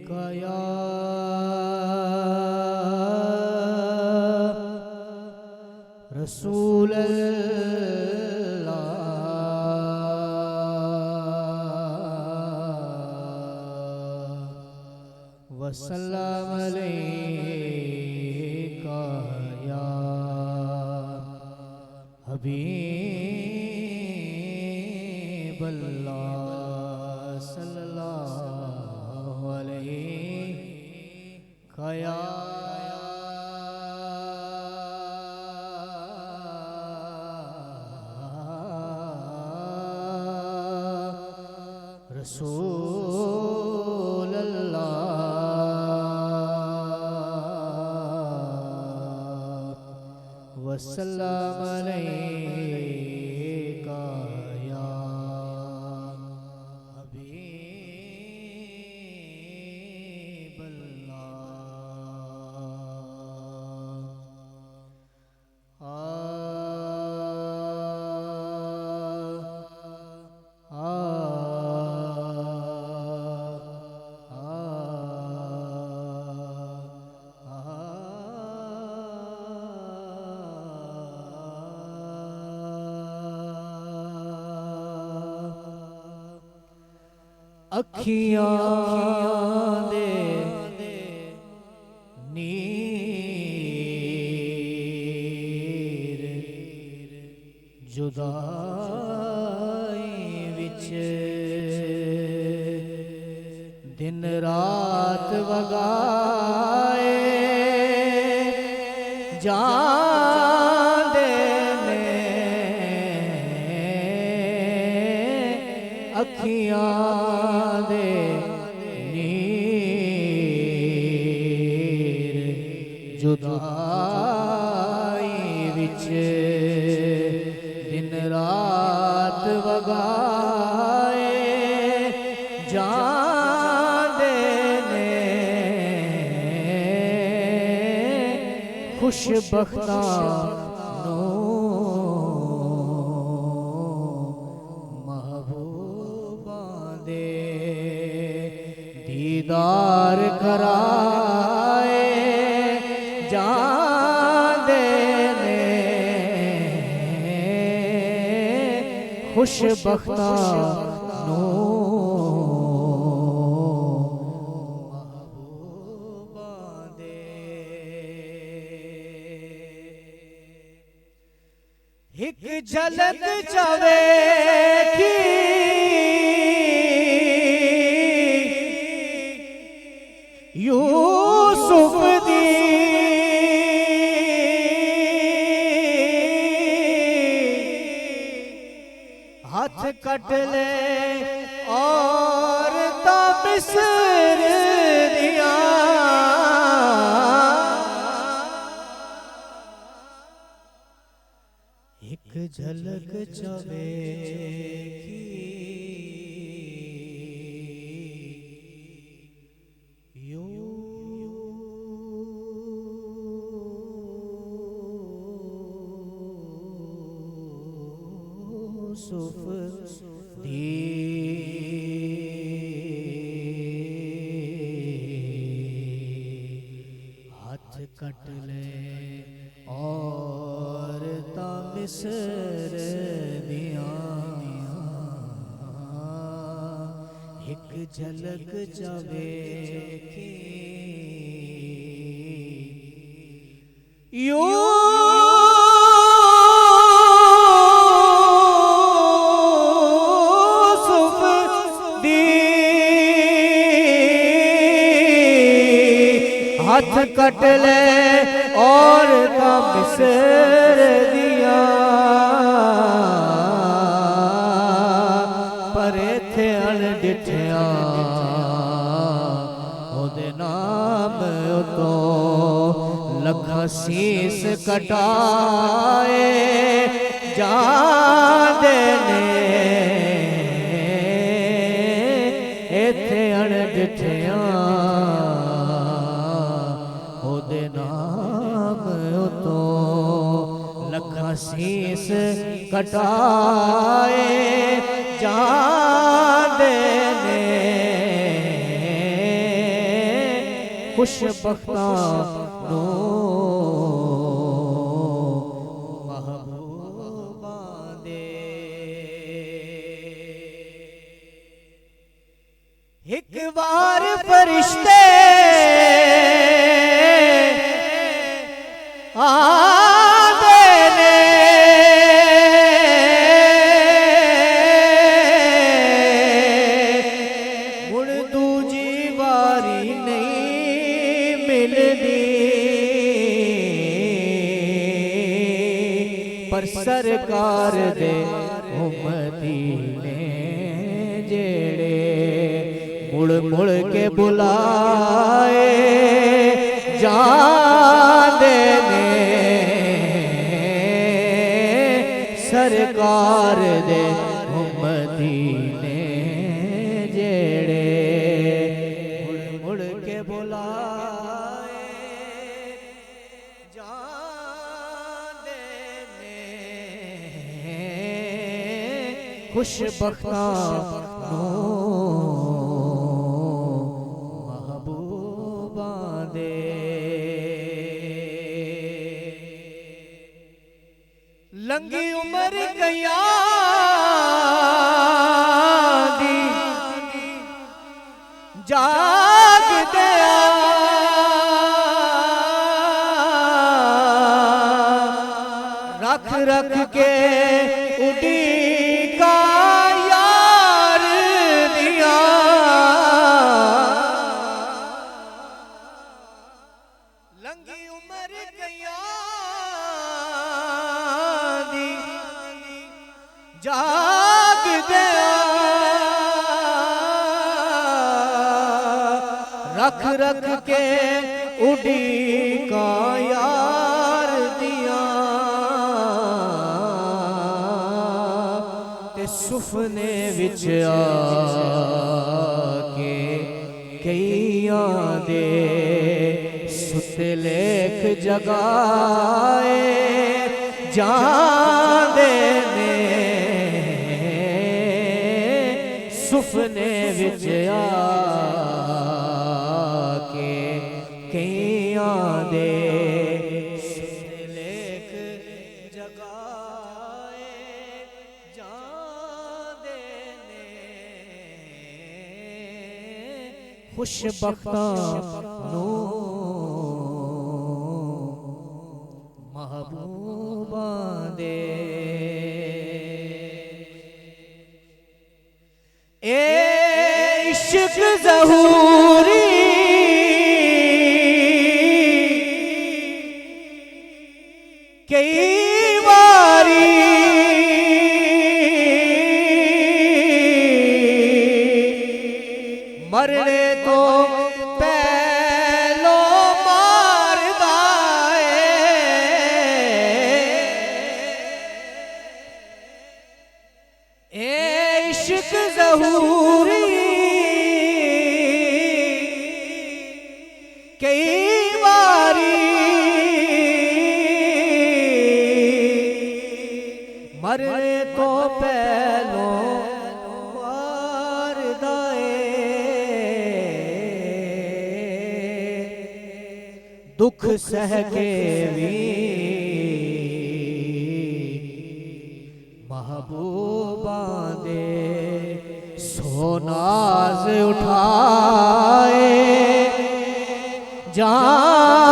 कया रसूल अल्लाह वसल्लम अलैका या हबीब अल्लाह सल्लल्लाहु अलैका या रसूल अल्लाह वसल्लम अलैका या हबीब अखियां दे नीर जुदाई विच दिन रात वगाए जांदे ने अखियां दे नीर जुदाई विच दिन रात वगाए जांदे ने खुशबख्तां दीदार कराए जांदे ने खुशबख्तां महबूबां दे एक झलक चवे की यूसुफ दी हाथ कट ले और मिस्र दिया एक झलक चवे यूसुफ दी हाथ कट ले और मिस्र दिया एक झलक जावे हाथ कट ले और मिस्र दिया पर इत्थे अणडिठिया ओदे नाम तो लखां शीस कटाए जांदे ने इत्थे अणडिठिया नाम तो लखां शीस कटाए जांदे ने खुशबख्तां नू महबूबां दे। एक बार फरिश्ते आंदे ने मुड़ दूजी वारी नहीं मिलदी, पर सरकार दे उम्मती ने जेड़े मुड़ मुड़ के बुलाए जांदे ने, सरकार दे उम्मती ने जेड़े मुड़ मुड़ के बुलाए जांदे ने, खुशबख्तां नू लंगी उमर गया दी जाग गया, रख रख के उड़ी का यार दिया, लंगी उमर गया जाग गया, रख रख के उड़ी का यार दिया, ते सुफने विच आके कईयां दे सुते लेख जगाए जांदे ने, सुफने विच आके कईयां दे सुते लेख जगाए जांदे ने, खुशबख्तां नू महबूबां दे। ए इश्क ज़हूरी कई बारी मरने तो पहलो मारदा ए इश्क ज़हूरी कई बारी मरने तो पहलो मारदा दुख सह के भी महबूबां दे सोनाज उठाए जान